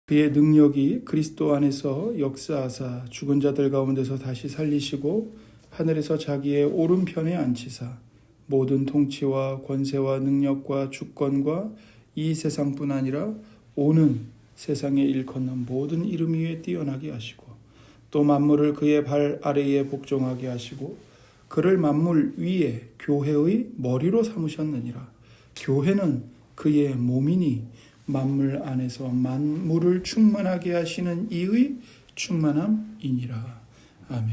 그의 능력이 그리스도 안에서 역사하사 죽은 자들 가운데서 다시 살리시고 하늘에서 자기의 오른편에 앉히사 모든 통치와 권세와 능력과 주권과 이 세상뿐 아니라 오는 세상에 일컫는 모든 이름 위에 뛰어나게 하시고 또 만물을 그의 발 아래에 복종하게 하시고 그를 만물 위에 교회의 머리로 삼으셨느니라. 교회는 그의 몸이니 만물 안에서 만물을 충만하게 하시는 이의 충만함이니라. 아멘.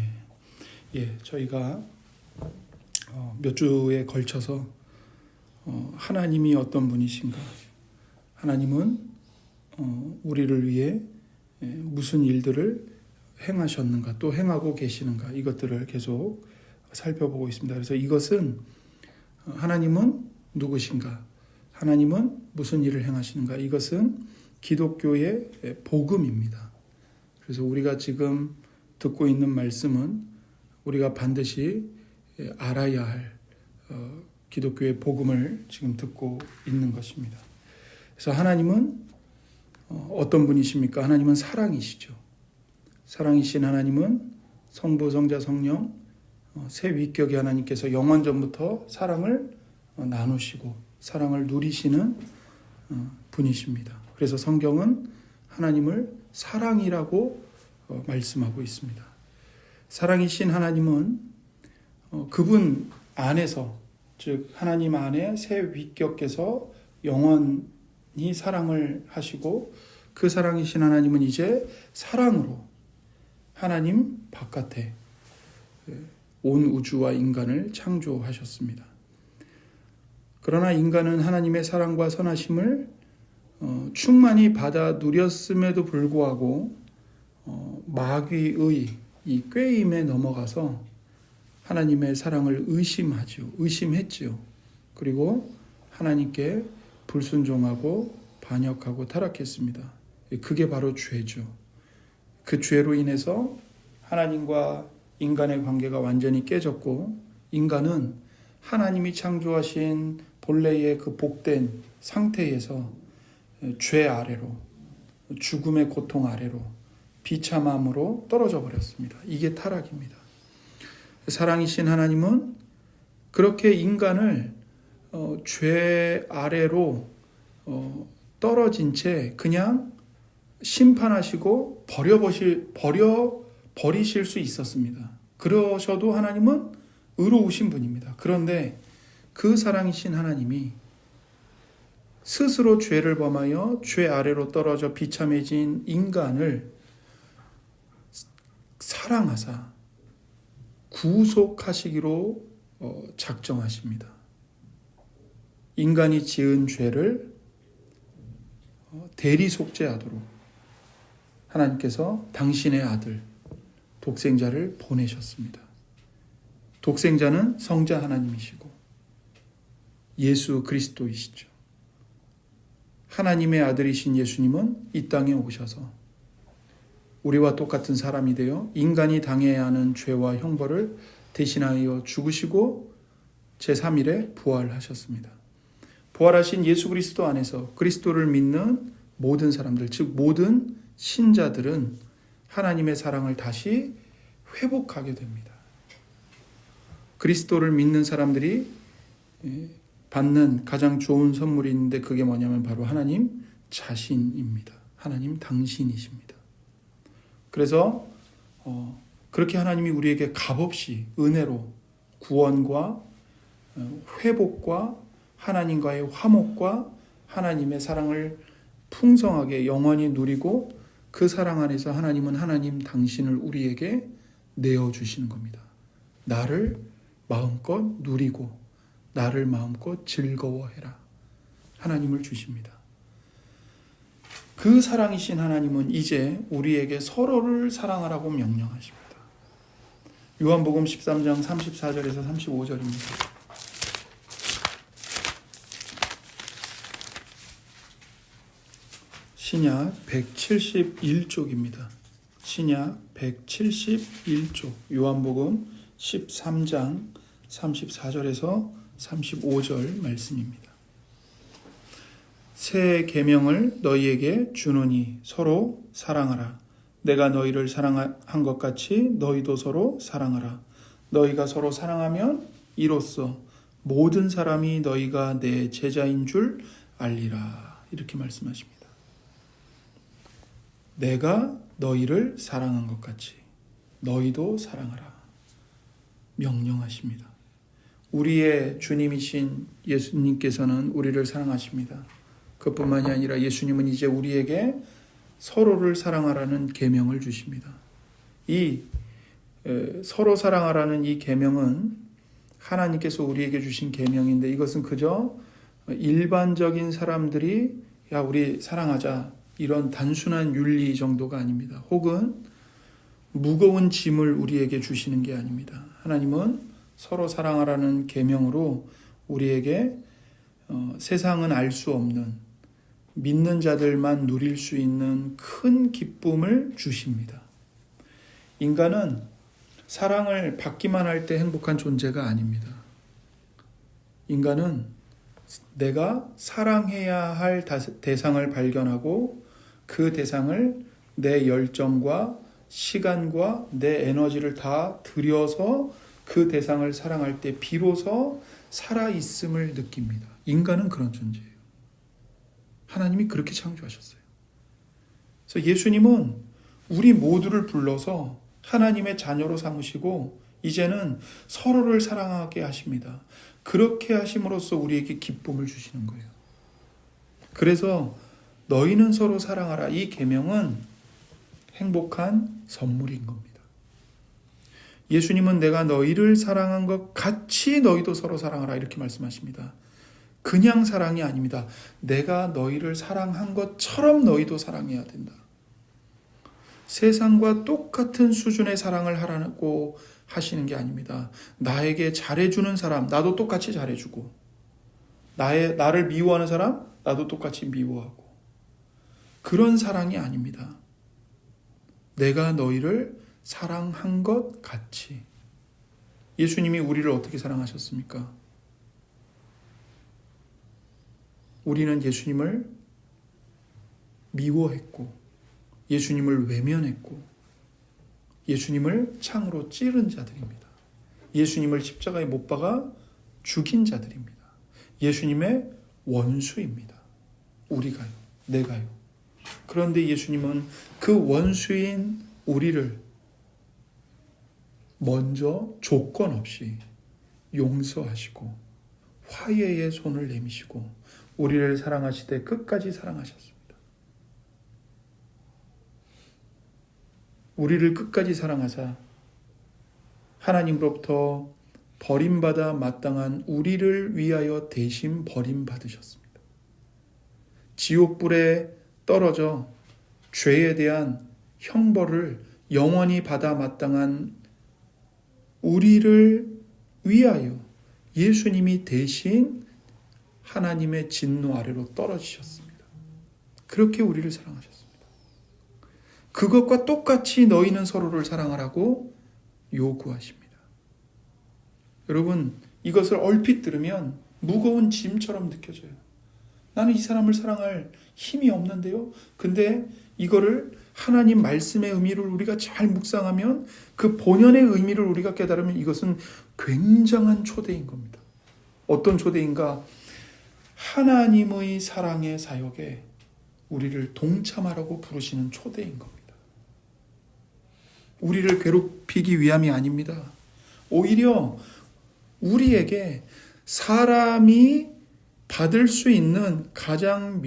저희가 몇 주에 걸쳐서 하나님이 어떤 분이신가, 하나님은 우리를 위해 무슨 일들을 행하셨는가, 또 행하고 계시는가, 이것들을 계속 살펴보고 있습니다. 그래서 이것은 하나님은 누구신가, 하나님은 무슨 일을 행하시는가, 이것은 기독교의 복음입니다. 그래서 우리가 지금 듣고 있는 말씀은 우리가 반드시 알아야 할 기독교의 복음을 지금 듣고 있는 것입니다. 그래서 하나님은 어떤 분이십니까? 하나님은 사랑이시죠. 사랑이신 하나님은 성부, 성자, 성령 세 위격의 하나님께서 영원전부터 사랑을 나누시고 사랑을 누리시는 분이십니다. 그래서 성경은 하나님을 사랑이라고 말씀하고 있습니다. 사랑이신 하나님은 그분 안에서, 즉 하나님 안에 세 위격께서 영원히 사랑을 하시고 그 사랑이신 하나님은 이제 사랑으로 하나님 바깥에 온 우주와 인간을 창조하셨습니다. 그러나 인간은 하나님의 사랑과 선하심을 충만히 받아 누렸음에도 불구하고 마귀의 이 꾀임에 넘어가서 하나님의 사랑을 의심했지요. 그리고 하나님께 불순종하고 반역하고 타락했습니다. 그게 바로 죄죠. 그 죄로 인해서 하나님과 인간의 관계가 완전히 깨졌고 인간은 하나님이 창조하신 본래의 그 복된 상태에서 죄 아래로, 죽음의 고통 아래로, 비참함으로 떨어져 버렸습니다. 이게 타락입니다. 사랑이신 하나님은 그렇게 인간을 죄 아래로 떨어진 채 그냥 심판하시고 버리실 수 있었습니다. 그러셔도 하나님은 의로우신 분입니다. 그런데 그 사랑이신 하나님이 스스로 죄를 범하여 죄 아래로 떨어져 비참해진 인간을 사랑하사 구속하시기로 작정하십니다. 인간이 지은 죄를 대리속죄하도록 하나님께서 당신의 아들 독생자를 보내셨습니다. 독생자는 성자 하나님이시고 예수 그리스도이시죠. 하나님의 아들이신 예수님은 이 땅에 오셔서 우리와 똑같은 사람이 되어 인간이 당해야 하는 죄와 형벌을 대신하여 죽으시고 제3일에 부활하셨습니다. 부활하신 예수 그리스도 안에서 그리스도를 믿는 모든 사람들, 즉 모든 신자들은 하나님의 사랑을 다시 회복하게 됩니다. 그리스도를 믿는 사람들이 받는 가장 좋은 선물이 있는데 그게 뭐냐면 바로 하나님 자신입니다. 하나님 당신이십니다. 그래서 그렇게 하나님이 우리에게 값없이 은혜로 구원과 회복과 하나님과의 화목과 하나님의 사랑을 풍성하게 영원히 누리고 그 사랑 안에서 하나님은 하나님 당신을 우리에게 내어주시는 겁니다. 나를 마음껏 누리고 나를 마음껏 즐거워해라. 하나님을 주십니다. 그 사랑이신 하나님은 이제 우리에게 서로를 사랑하라고 명령하십니다. 요한복음 13장 34절에서 35절입니다. 신약 171쪽입니다. 신약 171쪽 요한복음 13장 34절에서 35절 말씀입니다. 새 계명을 너희에게 주노니 서로 사랑하라. 내가 너희를 사랑한 것 같이 너희도 서로 사랑하라. 너희가 서로 사랑하면 이로써 모든 사람이 너희가 내 제자인 줄 알리라. 이렇게 말씀하십니다. 내가 너희를 사랑한 것 같이 너희도 사랑하라. 명령하십니다. 우리의 주님이신 예수님께서는 우리를 사랑하십니다. 그뿐만이 아니라 예수님은 이제 우리에게 서로를 사랑하라는 계명을 주십니다. 이 서로 사랑하라는 이 계명은 하나님께서 우리에게 주신 계명인데 이것은 그저 일반적인 사람들이 야 우리 사랑하자 이런 단순한 윤리 정도가 아닙니다. 혹은 무거운 짐을 우리에게 주시는 게 아닙니다. 하나님은 서로 사랑하라는 계명으로 우리에게 세상은 알 수 없는 믿는 자들만 누릴 수 있는 큰 기쁨을 주십니다. 인간은 사랑을 받기만 할 때 행복한 존재가 아닙니다. 인간은 내가 사랑해야 할 대상을 발견하고 그 대상을 내 열정과 시간과 내 에너지를 다 들여서 그 대상을 사랑할 때 비로소 살아있음을 느낍니다. 인간은 그런 존재예요. 하나님이 그렇게 창조하셨어요. 그래서 예수님은 우리 모두를 불러서 하나님의 자녀로 삼으시고 이제는 서로를 사랑하게 하십니다. 그렇게 하심으로써 우리에게 기쁨을 주시는 거예요. 그래서 너희는 서로 사랑하라. 이 계명은 행복한 선물인 겁니다. 예수님은 내가 너희를 사랑한 것 같이 너희도 서로 사랑하라 이렇게 말씀하십니다. 그냥 사랑이 아닙니다. 내가 너희를 사랑한 것처럼 너희도 사랑해야 된다. 세상과 똑같은 수준의 사랑을 하라고 하시는 게 아닙니다. 나에게 잘해주는 사람, 나도 똑같이 잘해주고, 나를 미워하는 사람, 나도 똑같이 미워하고, 그런 사랑이 아닙니다. 내가 너희를 사랑한 것 같이. 예수님이 우리를 어떻게 사랑하셨습니까? 우리는 예수님을 미워했고, 예수님을 외면했고, 예수님을 창으로 찌른 자들입니다. 예수님을 십자가에 못 박아 죽인 자들입니다. 예수님의 원수입니다. 우리가요, 내가요. 그런데 예수님은 그 원수인 우리를 먼저 조건 없이 용서하시고 화해의 손을 내미시고 우리를 사랑하시되 끝까지 사랑하셨습니다. 우리를 끝까지 사랑하사 하나님으로부터 버림받아 마땅한 우리를 위하여 대신 버림받으셨습니다. 지옥불에 떨어져 죄에 대한 형벌을 영원히 받아 마땅한 우리를 위하여 예수님이 대신 하나님의 진노 아래로 떨어지셨습니다. 그렇게 우리를 사랑하셨습니다. 그것과 똑같이 너희는 서로를 사랑하라고 요구하십니다. 여러분, 이것을 얼핏 들으면 무거운 짐처럼 느껴져요. 나는 이 사람을 사랑할 힘이 없는데요. 근데 이거를 하나님 말씀의 의미를 우리가 잘 묵상하면 그 본연의 의미를 우리가 깨달으면 이것은 굉장한 초대인 겁니다. 어떤 초대인가? 하나님의 사랑의 사역에 우리를 동참하라고 부르시는 초대인 겁니다. 우리를 괴롭히기 위함이 아닙니다. 오히려 우리에게 사람이 받을 수 있는 가장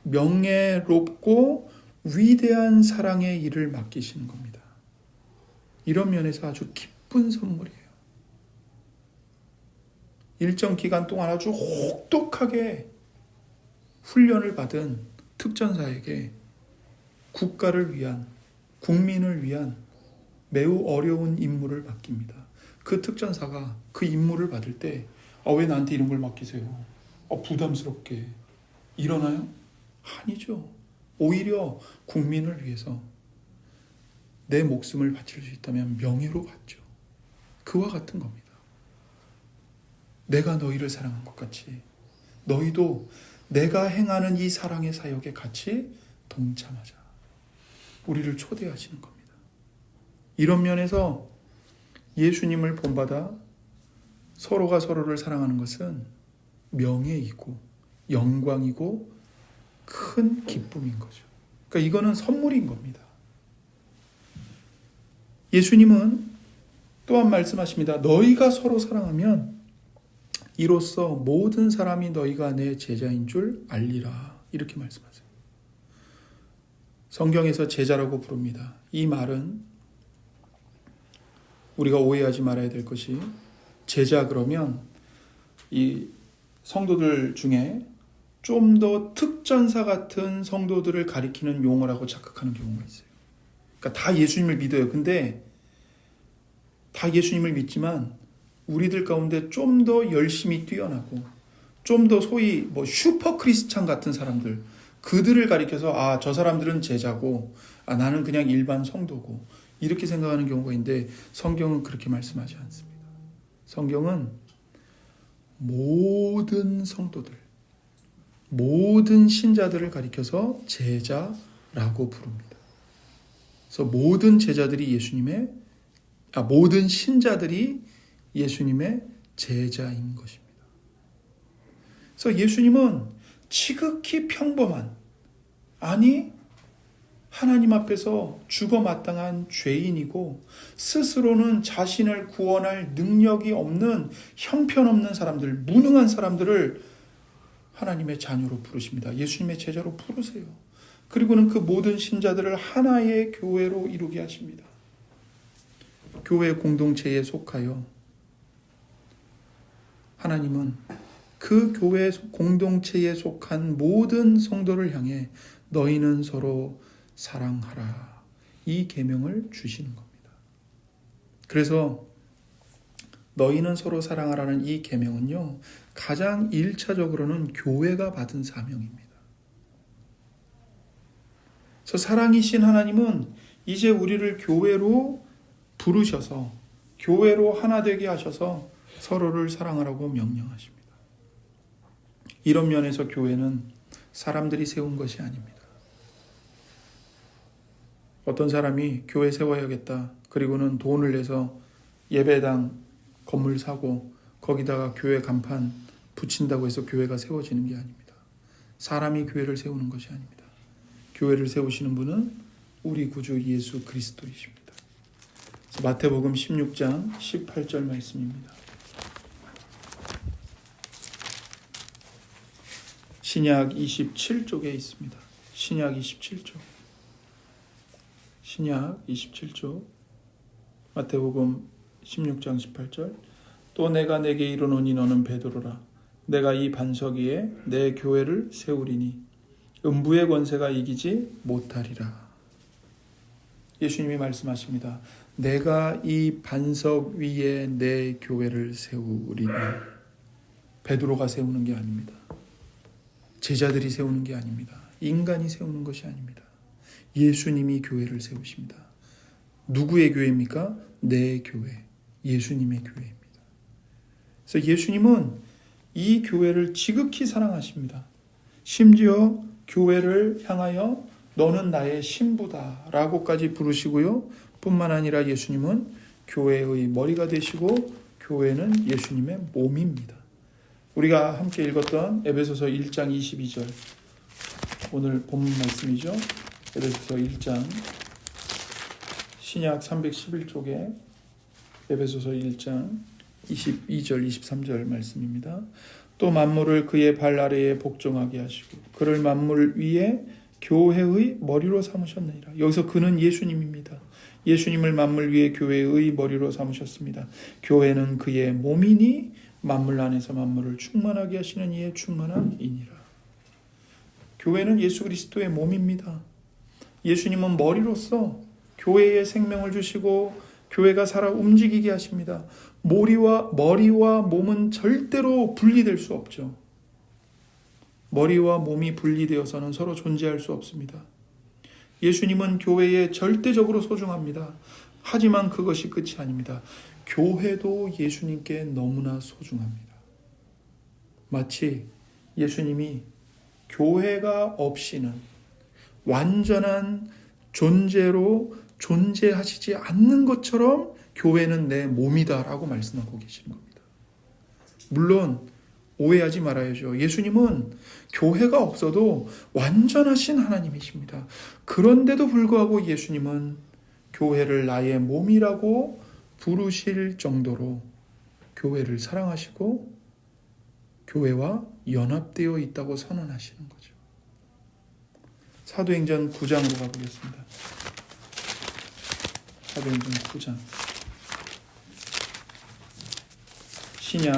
명예롭고 위대한 사랑의 일을 맡기시는 겁니다. 이런 면에서 아주 기쁜 선물이에요. 일정 기간 동안 아주 혹독하게 훈련을 받은 특전사에게 국가를 위한, 국민을 위한 매우 어려운 임무를 맡깁니다. 그 특전사가 그 임무를 받을 때 왜 나한테 이런 걸 맡기세요? 부담스럽게 이러나요? 아니죠. 오히려 국민을 위해서 내 목숨을 바칠 수 있다면 명예로 받죠. 그와 같은 겁니다. 내가 너희를 사랑한 것 같이 너희도 내가 행하는 이 사랑의 사역에 같이 동참하자. 우리를 초대하시는 겁니다. 이런 면에서 예수님을 본받아 서로가 서로를 사랑하는 것은 명예이고 영광이고 큰 기쁨인 거죠. 그러니까 이거는 선물인 겁니다. 예수님은 또한 말씀하십니다. 너희가 서로 사랑하면 이로써 모든 사람이 너희가 내 제자인 줄 알리라. 이렇게 말씀하세요. 성경에서 제자라고 부릅니다. 이 말은 우리가 오해하지 말아야 될 것이, 제자 그러면 이 성도들 중에 좀 더 특전사 같은 성도들을 가리키는 용어라고 착각하는 경우가 있어요. 그러니까 다 예수님을 믿어요. 근데 다 예수님을 믿지만 우리들 가운데 좀 더 열심히 뛰어나고 좀 더 소위 슈퍼 크리스찬 같은 사람들, 그들을 가리켜서 저 사람들은 제자고 나는 그냥 일반 성도고 이렇게 생각하는 경우가 있는데, 성경은 그렇게 말씀하지 않습니다. 성경은 모든 성도들, 모든 신자들을 가리켜서 제자라고 부릅니다. 그래서 모든 제자들이 모든 신자들이 예수님의 제자인 것입니다. 그래서 예수님은 지극히 평범한, 하나님 앞에서 죽어 마땅한 죄인이고 스스로는 자신을 구원할 능력이 없는 형편없는 사람들, 무능한 사람들을 하나님의 자녀로 부르십니다. 예수님의 제자로 부르세요. 그리고는 그 모든 신자들을 하나의 교회로 이루게 하십니다. 교회 공동체에 속하여 하나님은 그 교회 공동체에 속한 모든 성도를 향해 너희는 서로 사랑하라, 이 계명을 주시는 겁니다. 그래서 너희는 서로 사랑하라는 이 계명은요, 가장 1차적으로는 교회가 받은 사명입니다. 그래서 사랑이신 하나님은 이제 우리를 교회로 부르셔서 교회로 하나 되게 하셔서 서로를 사랑하라고 명령하십니다. 이런 면에서 교회는 사람들이 세운 것이 아닙니다. 어떤 사람이 교회 세워야겠다, 그리고는 돈을 내서 예배당 건물 사고 거기다가 교회 간판 붙인다고 해서 교회가 세워지는 게 아닙니다. 사람이 교회를 세우는 것이 아닙니다. 교회를 세우시는 분은 우리 구주 예수 그리스도이십니다. 마태복음 16장 18절 말씀입니다. 신약 27쪽에 있습니다. 신약 27쪽. 신약 27쪽. 마태복음 16장 18절. 또 내가 내게 이르노니 너는 베드로라. 내가 이 반석 위에 내 교회를 세우리니 음부의 권세가 이기지 못하리라. 예수님이 말씀하십니다. 내가 이 반석 위에 내 교회를 세우리니. 베드로가 세우는 게 아닙니다. 제자들이 세우는 게 아닙니다. 인간이 세우는 것이 아닙니다. 예수님이 교회를 세우십니다. 누구의 교회입니까? 내 교회, 예수님의 교회입니다. 그래서 예수님은 이 교회를 지극히 사랑하십니다. 심지어 교회를 향하여 너는 나의 신부다 라고까지 부르시고요. 뿐만 아니라 예수님은 교회의 머리가 되시고 교회는 예수님의 몸입니다. 우리가 함께 읽었던 에베소서 1장 22절, 오늘 본문 말씀이죠. 에베소서 1장 신약 311쪽에 에베소서 1장 22절 23절 말씀입니다. 또 만물을 그의 발 아래에 복종하게 하시고 그를 만물 위에 교회의 머리로 삼으셨느니라. 여기서 그는 예수님입니다. 예수님을 만물 위에 교회의 머리로 삼으셨습니다. 교회는 그의 몸이니 만물 안에서 만물을 충만하게 하시는 이의 충만한 이니라. 교회는 예수 그리스도의 몸입니다. 예수님은 머리로서 교회에 생명을 주시고 교회가 살아 움직이게 하십니다. 머리와 몸은 절대로 분리될 수 없죠. 머리와 몸이 분리되어서는 서로 존재할 수 없습니다. 예수님은 교회에 절대적으로 소중합니다. 하지만 그것이 끝이 아닙니다. 교회도 예수님께 너무나 소중합니다. 마치 예수님이 교회가 없이는 완전한 존재로 존재하시지 않는 것처럼 교회는 내 몸이다라고 말씀하고 계시는 겁니다. 물론 오해하지 말아야죠. 예수님은 교회가 없어도 완전하신 하나님이십니다. 그런데도 불구하고 예수님은 교회를 나의 몸이라고 부르실 정도로 교회를 사랑하시고 교회와 연합되어 있다고 선언하시는 거죠. 사도행전 9장으로 가보겠습니다. 사도행전 9장. 신약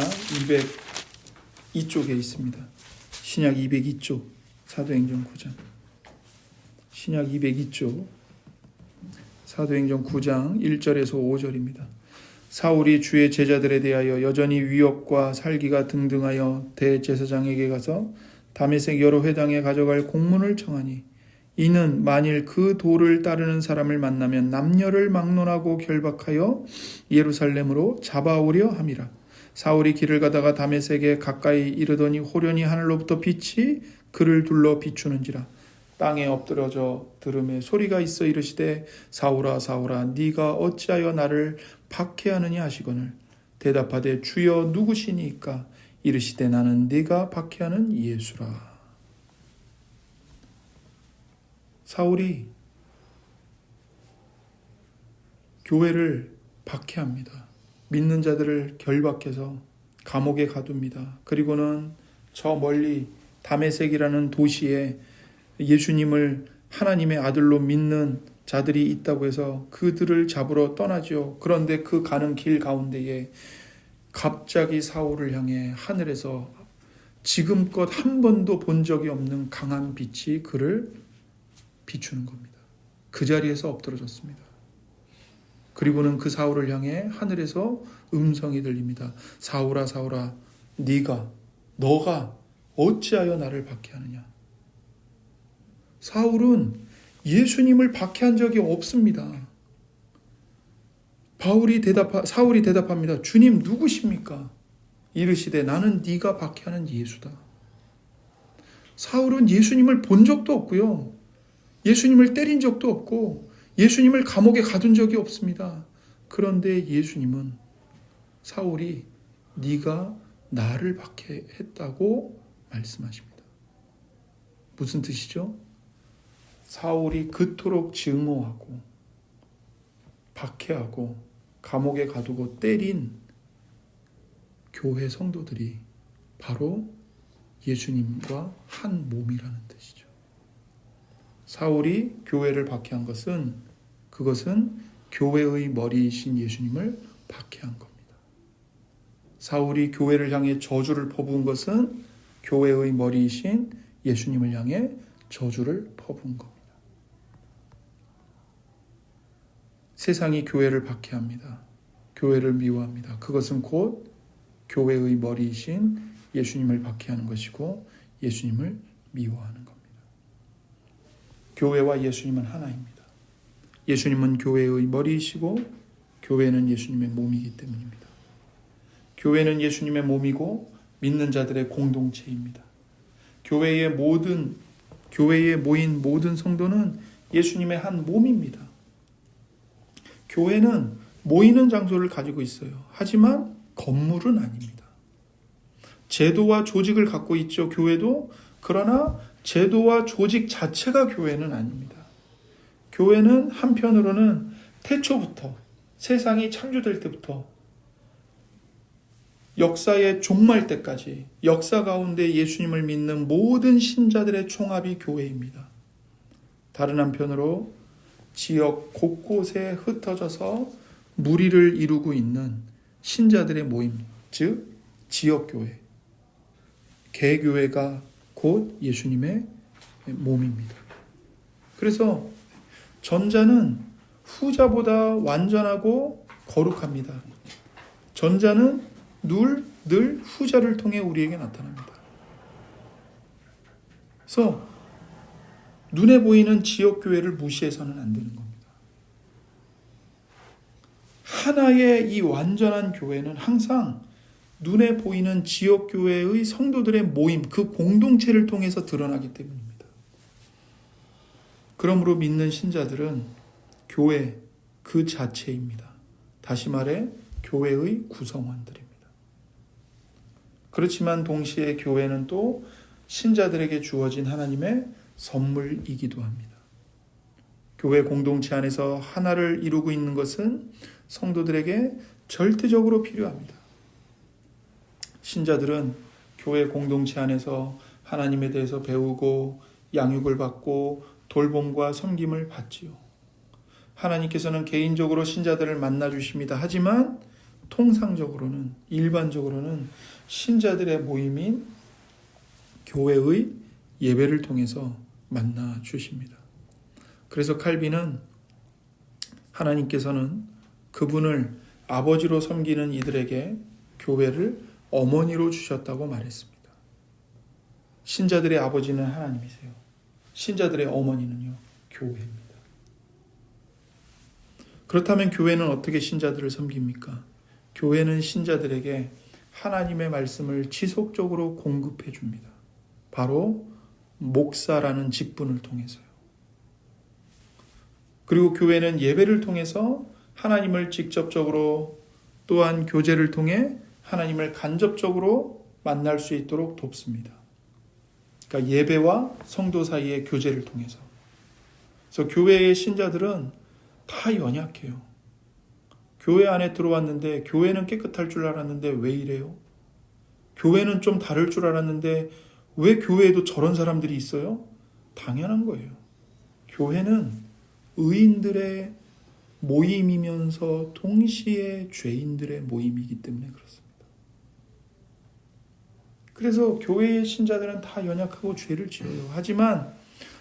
202쪽에 있습니다. 신약 202쪽, 사도행전 9장. 신약 202쪽, 사도행전 9장 1절에서 5절입니다. 사울이 주의 제자들에 대하여 여전히 위협과 살기가 등등하여 대제사장에게 가서 다메섹 여러 회당에 가져갈 공문을 청하니 이는 만일 그 도를 따르는 사람을 만나면 남녀를 막론하고 결박하여 예루살렘으로 잡아오려 함이라. 사울이 길을 가다가 다메섹에 가까이 이르더니 호련히 하늘로부터 빛이 그를 둘러 비추는지라. 땅에 엎드러져 들음에 소리가 있어 이르시되 사울아 사울아 네가 어찌하여 나를 박해하느냐 하시거늘 대답하되 주여 누구시니까 이르시되 나는 네가 박해하는 예수라. 사울이 교회를 박해합니다. 믿는 자들을 결박해서 감옥에 가둡니다. 그리고는 저 멀리 다메섹이라는 도시에 예수님을 하나님의 아들로 믿는 자들이 있다고 해서 그들을 잡으러 떠나죠. 그런데 그 가는 길 가운데에 갑자기 사울을 향해 하늘에서 지금껏 한 번도 본 적이 없는 강한 빛이 그를 비추는 겁니다. 그 자리에서 엎드러졌습니다. 그리고는 그 사울을 향해 하늘에서 음성이 들립니다. 사울아 사울아 너가 어찌하여 나를 박해하느냐. 사울은 예수님을 박해한 적이 없습니다. 사울이 대답합니다. 주님 누구십니까? 이르시되 나는 네가 박해하는 예수다. 사울은 예수님을 본 적도 없고요. 예수님을 때린 적도 없고 예수님을 감옥에 가둔 적이 없습니다. 그런데 예수님은 사울이 네가 나를 박해했다고 말씀하십니다. 무슨 뜻이죠? 사울이 그토록 증오하고 박해하고 감옥에 가두고 때린 교회 성도들이 바로 예수님과 한 몸이라는 뜻이죠. 사울이 교회를 박해한 그것은 교회의 머리이신 예수님을 박해한 겁니다. 사울이 교회를 향해 저주를 퍼부은 것은 교회의 머리이신 예수님을 향해 저주를 퍼부은 겁니다. 세상이 교회를 박해합니다. 교회를 미워합니다. 그것은 곧 교회의 머리이신 예수님을 박해하는 것이고 예수님을 미워하는 겁니다. 교회와 예수님은 하나입니다. 예수님은 교회의 머리이시고 교회는 예수님의 몸이기 때문입니다. 교회는 예수님의 몸이고 믿는 자들의 공동체입니다. 교회에 모인 모든 성도는 예수님의 한 몸입니다. 교회는 모이는 장소를 가지고 있어요. 하지만 건물은 아닙니다. 제도와 조직을 갖고 있죠. 교회도. 그러나 제도와 조직 자체가 교회는 아닙니다. 교회는 한편으로는 태초부터 세상이 창조될 때부터 역사의 종말 때까지 역사 가운데 예수님을 믿는 모든 신자들의 총합이 교회입니다. 다른 한편으로 지역 곳곳에 흩어져서 무리를 이루고 있는 신자들의 모임, 즉 지역교회, 개교회가 곧 예수님의 몸입니다. 그래서 전자는 후자보다 완전하고 거룩합니다. 전자는 늘 후자를 통해 우리에게 나타납니다. 그래서 눈에 보이는 지역교회를 무시해서는 안 되는 겁니다. 하나의 이 완전한 교회는 항상 눈에 보이는 지역교회의 성도들의 모임, 그 공동체를 통해서 드러나기 때문입니다. 그러므로 믿는 신자들은 교회 그 자체입니다. 다시 말해 교회의 구성원들입니다. 그렇지만 동시에 교회는 또 신자들에게 주어진 하나님의 선물이기도 합니다. 교회 공동체 안에서 하나를 이루고 있는 것은 성도들에게 절대적으로 필요합니다. 신자들은 교회 공동체 안에서 하나님에 대해서 배우고 양육을 받고 돌봄과 섬김을 받지요. 하나님께서는 개인적으로 신자들을 만나 주십니다. 하지만 통상적으로는, 일반적으로는 신자들의 모임인 교회의 예배를 통해서 만나 주십니다. 그래서 칼빈은 하나님께서는 그분을 아버지로 섬기는 이들에게 교회를 어머니로 주셨다고 말했습니다. 신자들의 아버지는 하나님이세요. 신자들의 어머니는요, 교회입니다. 그렇다면 교회는 어떻게 신자들을 섬깁니까? 교회는 신자들에게 하나님의 말씀을 지속적으로 공급해 줍니다. 바로 목사라는 직분을 통해서요. 그리고 교회는 예배를 통해서 하나님을 직접적으로, 또한 교제를 통해 하나님을 간접적으로 만날 수 있도록 돕습니다. 그러니까 예배와 성도 사이의 교제를 통해서. 그래서 교회의 신자들은 다 연약해요. 교회 안에 들어왔는데 교회는 깨끗할 줄 알았는데 왜 이래요? 교회는 좀 다를 줄 알았는데 왜 교회에도 저런 사람들이 있어요? 당연한 거예요. 교회는 의인들의 모임이면서 동시에 죄인들의 모임이기 때문에 그렇습니다. 그래서 교회의 신자들은 다 연약하고 죄를 지어요. 하지만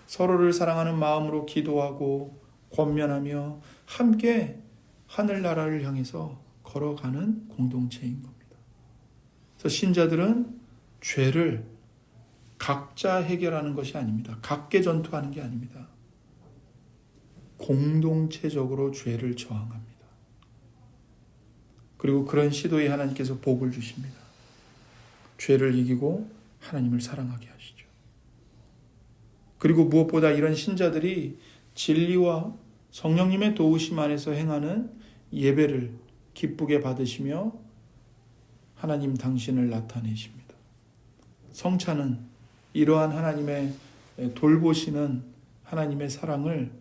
서로를 사랑하는 마음으로 기도하고 권면하며 함께 하늘나라를 향해서 걸어가는 공동체인 겁니다. 그래서 신자들은 죄를 각자 해결하는 것이 아닙니다. 각계 전투하는 게 아닙니다. 공동체적으로 죄를 저항합니다. 그리고 그런 시도에 하나님께서 복을 주십니다. 죄를 이기고 하나님을 사랑하게 하시죠. 그리고 무엇보다 이런 신자들이 진리와 성령님의 도우심 안에서 행하는 예배를 기쁘게 받으시며 하나님 당신을 나타내십니다. 성찬은 이러한 하나님의 돌보시는 하나님의 사랑을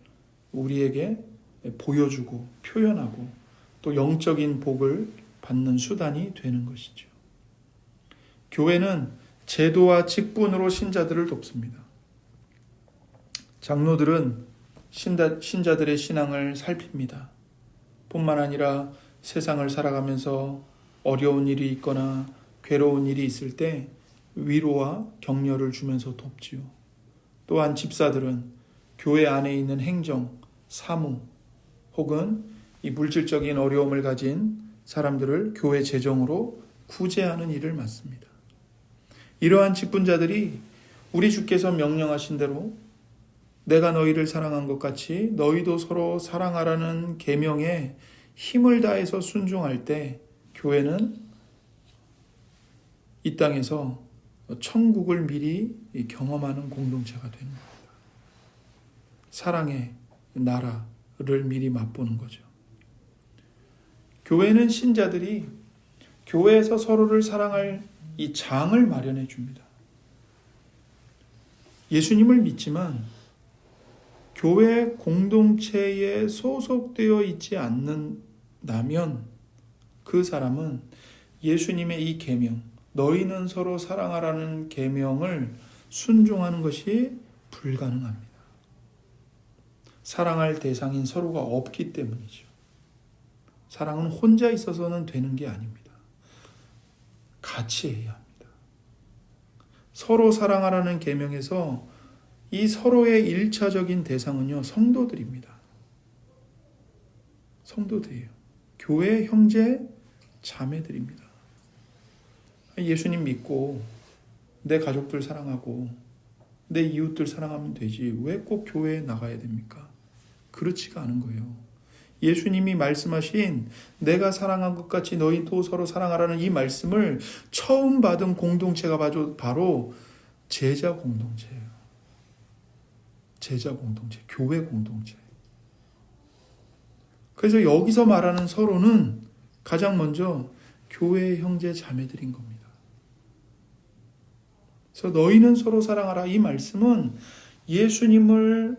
우리에게 보여주고 표현하고 또 영적인 복을 받는 수단이 되는 것이죠. 교회는 제도와 직분으로 신자들을 돕습니다. 장로들은 신자들의 신앙을 살핍니다. 뿐만 아니라 세상을 살아가면서 어려운 일이 있거나 괴로운 일이 있을 때 위로와 격려를 주면서 돕지요. 또한 집사들은 교회 안에 있는 행정, 사무 혹은 이 물질적인 어려움을 가진 사람들을 교회 재정으로 구제하는 일을 맡습니다. 이러한 직분자들이 우리 주께서 명령하신 대로 내가 너희를 사랑한 것 같이 너희도 서로 사랑하라는 계명에 힘을 다해서 순종할 때 교회는 이 땅에서 천국을 미리 경험하는 공동체가 되는 겁니다. 사랑의 나라를 미리 맛보는 거죠. 교회는 신자들이 교회에서 서로를 사랑할 이 장을 마련해 줍니다. 예수님을 믿지만 교회 공동체에 소속되어 있지 않는다면 그 사람은 예수님의 이 계명, 너희는 서로 사랑하라는 계명을 순종하는 것이 불가능합니다. 사랑할 대상인 서로가 없기 때문이죠. 사랑은 혼자 있어서는 되는 게 아닙니다. 같이 해야 합니다. 서로 사랑하라는 계명에서 이 서로의 일차적인 대상은요, 성도들입니다. 성도들이에요. 교회 형제 자매들입니다. 예수님 믿고 내 가족들 사랑하고 내 이웃들 사랑하면 되지 왜 꼭 교회에 나가야 됩니까? 그렇지가 않은 거예요. 예수님이 말씀하신 내가 사랑한 것 같이 너희도 서로 사랑하라는 이 말씀을 처음 받은 공동체가 바로 제자 공동체예요. 제자 공동체, 교회 공동체. 그래서 여기서 말하는 서로는 가장 먼저 교회의 형제 자매들인 겁니다. 그래서 너희는 서로 사랑하라 이 말씀은 예수님을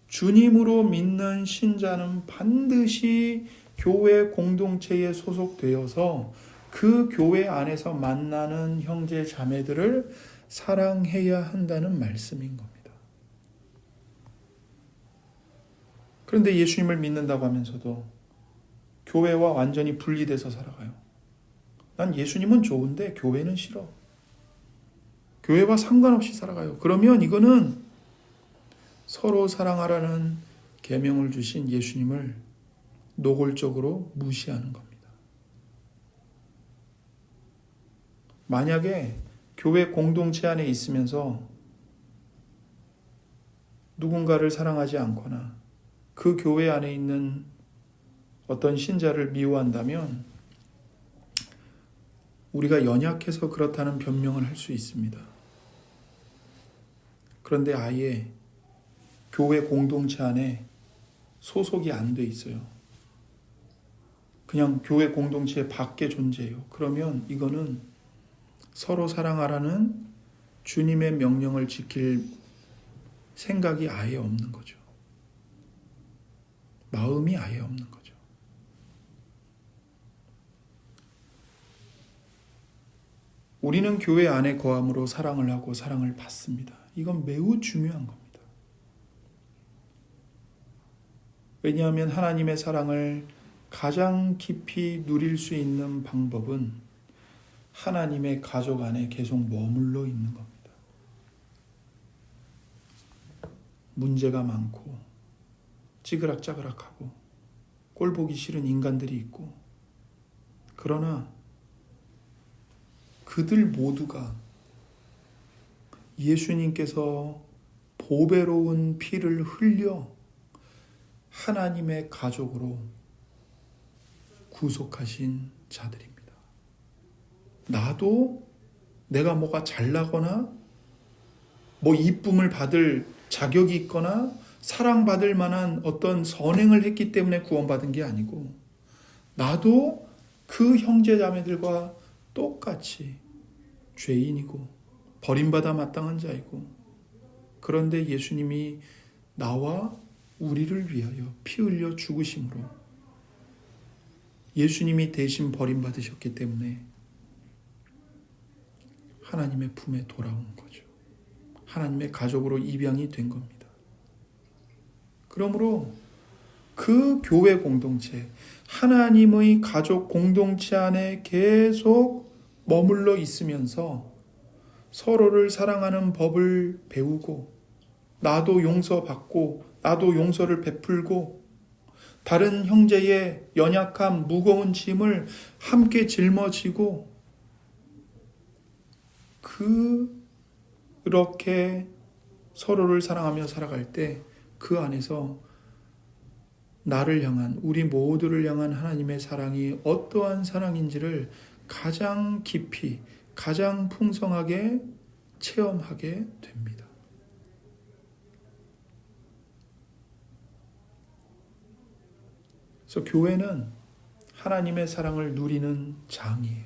주님으로 믿는 신자는 반드시 교회 공동체에 소속되어서 그 교회 안에서 만나는 형제 자매들을 사랑해야 한다는 말씀인 겁니다. 그런데 예수님을 믿는다고 하면서도 교회와 완전히 분리돼서 살아가요. 난 예수님은 좋은데 교회는 싫어. 교회와 상관없이 살아가요. 그러면 이거는 서로 사랑하라는 계명을 주신 예수님을 노골적으로 무시하는 겁니다. 만약에 교회 공동체 안에 있으면서 누군가를 사랑하지 않거나 그 교회 안에 있는 어떤 신자를 미워한다면 우리가 연약해서 그렇다는 변명을 할 수 있습니다. 그런데 아예 교회 공동체 안에 소속이 안 돼 있어요. 그냥 교회 공동체 밖에 존재해요. 그러면 이거는 서로 사랑하라는 주님의 명령을 지킬 생각이 아예 없는 거죠. 마음이 아예 없는 거죠. 우리는 교회 안에 거함으로 사랑을 하고 사랑을 받습니다. 이건 매우 중요한 겁니다. 왜냐하면 하나님의 사랑을 가장 깊이 누릴 수 있는 방법은 하나님의 가족 안에 계속 머물러 있는 겁니다. 문제가 많고 찌그락짜그락하고 꼴보기 싫은 인간들이 있고, 그러나 그들 모두가 예수님께서 보배로운 피를 흘려 하나님의 가족으로 구속하신 자들입니다. 나도 내가 뭐가 잘나거나 뭐 이쁨을 받을 자격이 있거나 사랑받을 만한 어떤 선행을 했기 때문에 구원받은 게 아니고, 나도 그 형제자매들과 똑같이 죄인이고 버림받아 마땅한 자이고, 그런데 예수님이 나와 우리를 위하여 피 흘려 죽으심으로 예수님이 대신 버림받으셨기 때문에 하나님의 품에 돌아온 거죠. 하나님의 가족으로 입양이 된 겁니다. 그러므로 그 교회 공동체, 하나님의 가족 공동체 안에 계속 머물러 있으면서 서로를 사랑하는 법을 배우고, 나도 용서받고 나도 용서를 베풀고, 다른 형제의 연약함, 무거운 짐을 함께 짊어지고, 그렇게 서로를 사랑하며 살아갈 때 그 안에서 나를 향한, 우리 모두를 향한 하나님의 사랑이 어떠한 사랑인지를 가장 깊이, 가장 풍성하게 체험하게 됩니다. 그래서 교회는 하나님의 사랑을 누리는 장이에요.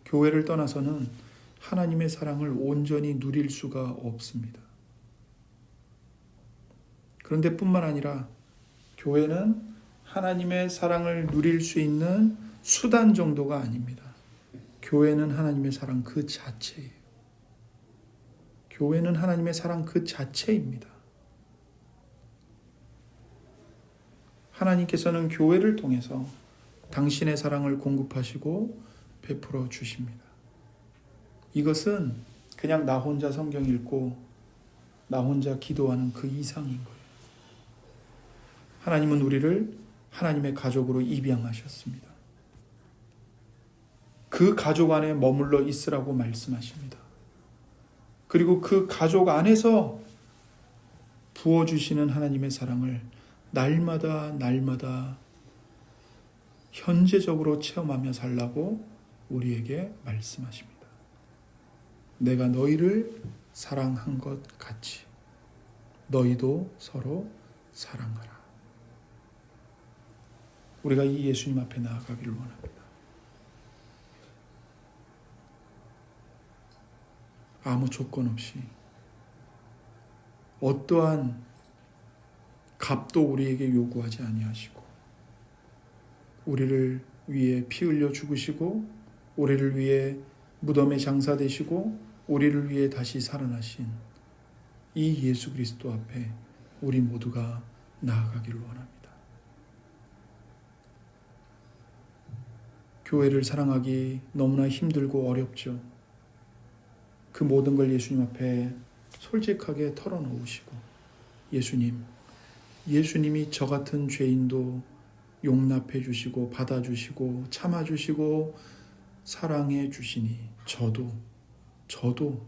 교회를 떠나서는 하나님의 사랑을 온전히 누릴 수가 없습니다. 그런데 뿐만 아니라 교회는 하나님의 사랑을 누릴 수 있는 수단 정도가 아닙니다. 교회는 하나님의 사랑 그 자체예요. 교회는 하나님의 사랑 그 자체입니다. 하나님께서는 교회를 통해서 당신의 사랑을 공급하시고 베풀어 주십니다. 이것은 그냥 나 혼자 성경 읽고 나 혼자 기도하는 그 이상인 거예요. 하나님은 우리를 하나님의 가족으로 입양하셨습니다. 그 가족 안에 머물러 있으라고 말씀하십니다. 그리고 그 가족 안에서 부어주시는 하나님의 사랑을 날마다 현재적으로 체험하며 살라고 우리에게 말씀하십니다. 내가 너희를 사랑한 것 같이 너희도 서로 사랑하라. 우리가 이 예수님 앞에 나아가기를 원합니다. 아무 조건 없이 어떠한 값도 우리에게 요구하지 아니하시고 우리를 위해 피 흘려 죽으시고 우리를 위해 무덤에 장사되시고 우리를 위해 다시 살아나신 이 예수 그리스도 앞에 우리 모두가 나아가기를 원합니다. 교회를 사랑하기 너무나 힘들고 어렵죠. 그 모든 걸 예수님 앞에 솔직하게 털어놓으시고 예수님이 저 같은 죄인도 용납해 주시고 받아주시고 참아주시고 사랑해 주시니 저도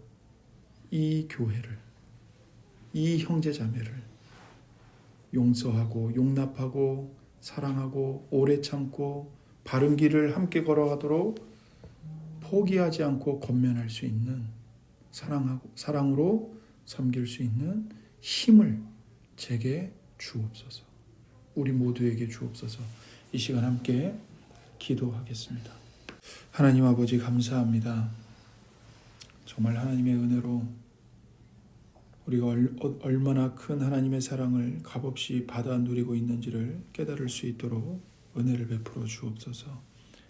이 교회를 이 형제자매를 용서하고 용납하고 사랑하고 오래 참고 바른 길을 함께 걸어가도록 포기하지 않고 권면할 수 있는 사랑으로 섬길 수 있는 힘을 제게 주옵소서. 우리 모두에게 주옵소서. 이 시간 함께 기도하겠습니다. 하나님 아버지 감사합니다. 정말 하나님의 은혜로 우리가 얼마나 큰 하나님의 사랑을 값없이 받아 누리고 있는지를 깨달을 수 있도록 은혜를 베풀어 주옵소서.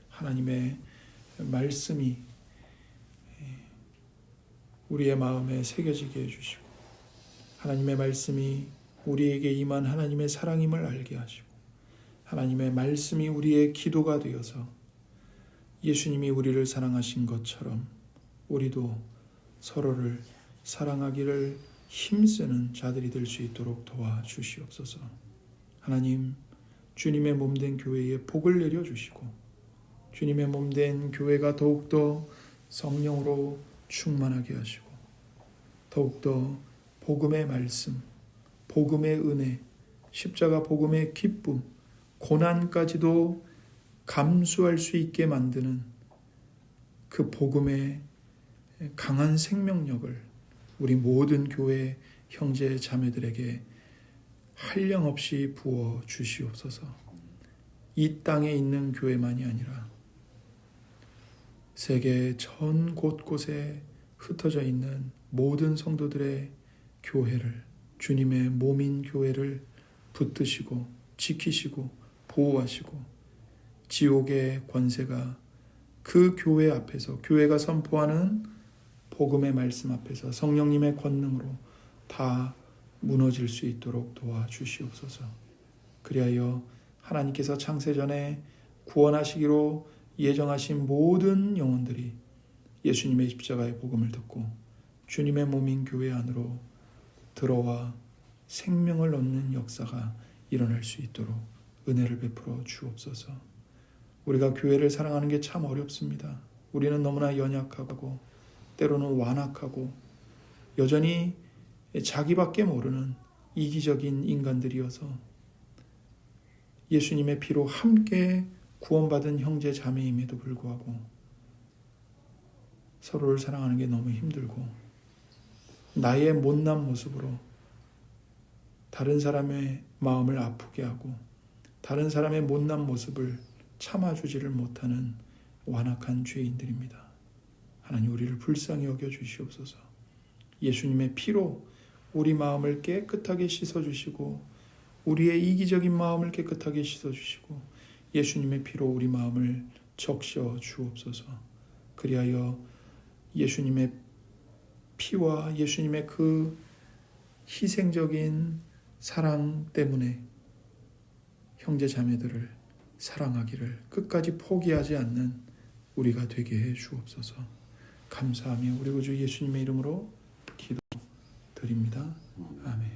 하나님의 말씀이 우리의 마음에 새겨지게 해주시고 하나님의 말씀이 우리에게 임한 하나님의 사랑임을 알게 하시고 하나님의 말씀이 우리의 기도가 되어서 예수님이 우리를 사랑하신 것처럼 우리도 서로를 사랑하기를 힘쓰는 자들이 될 수 있도록 도와주시옵소서. 하나님, 주님의 몸된 교회에 복을 내려주시고 주님의 몸된 교회가 더욱더 성령으로 충만하게 하시고 더욱더 복음의 말씀, 복음의 은혜, 십자가 복음의 기쁨, 고난까지도 감수할 수 있게 만드는 그 복음의 강한 생명력을 우리 모든 교회 형제 자매들에게 한량없이 부어 주시옵소서. 이 땅에 있는 교회만이 아니라 세계 전 곳곳에 흩어져 있는 모든 성도들의 교회를, 주님의 몸인 교회를 붙드시고 지키시고 보호하시고 지옥의 권세가 그 교회 앞에서, 교회가 선포하는 복음의 말씀 앞에서 성령님의 권능으로 다 무너질 수 있도록 도와주시옵소서. 그리하여 하나님께서 창세전에 구원하시기로 예정하신 모든 영혼들이 예수님의 십자가의 복음을 듣고 주님의 몸인 교회 안으로 들어와 생명을 얻는 역사가 일어날 수 있도록 은혜를 베풀어 주옵소서. 우리가 교회를 사랑하는 게 참 어렵습니다. 우리는 너무나 연약하고 때로는 완악하고 여전히 자기밖에 모르는 이기적인 인간들이어서 예수님의 피로 함께 구원받은 형제 자매임에도 불구하고 서로를 사랑하는 게 너무 힘들고 나의 못난 모습으로 다른 사람의 마음을 아프게 하고 다른 사람의 못난 모습을 참아주지를 못하는 완악한 죄인들입니다. 하나님, 우리를 불쌍히 여겨 주시옵소서. 예수님의 피로 우리 마음을 깨끗하게 씻어주시고 우리의 이기적인 마음을 깨끗하게 씻어주시고 예수님의 피로 우리 마음을 적셔 주옵소서. 그리하여 예수님의 피와 예수님의 그 희생적인 사랑 때문에 형제 자매들을 사랑하기를 끝까지 포기하지 않는 우리가 되게 해 주옵소서. 감사하며 우리 구주 예수님의 이름으로 기도드립니다. 아멘.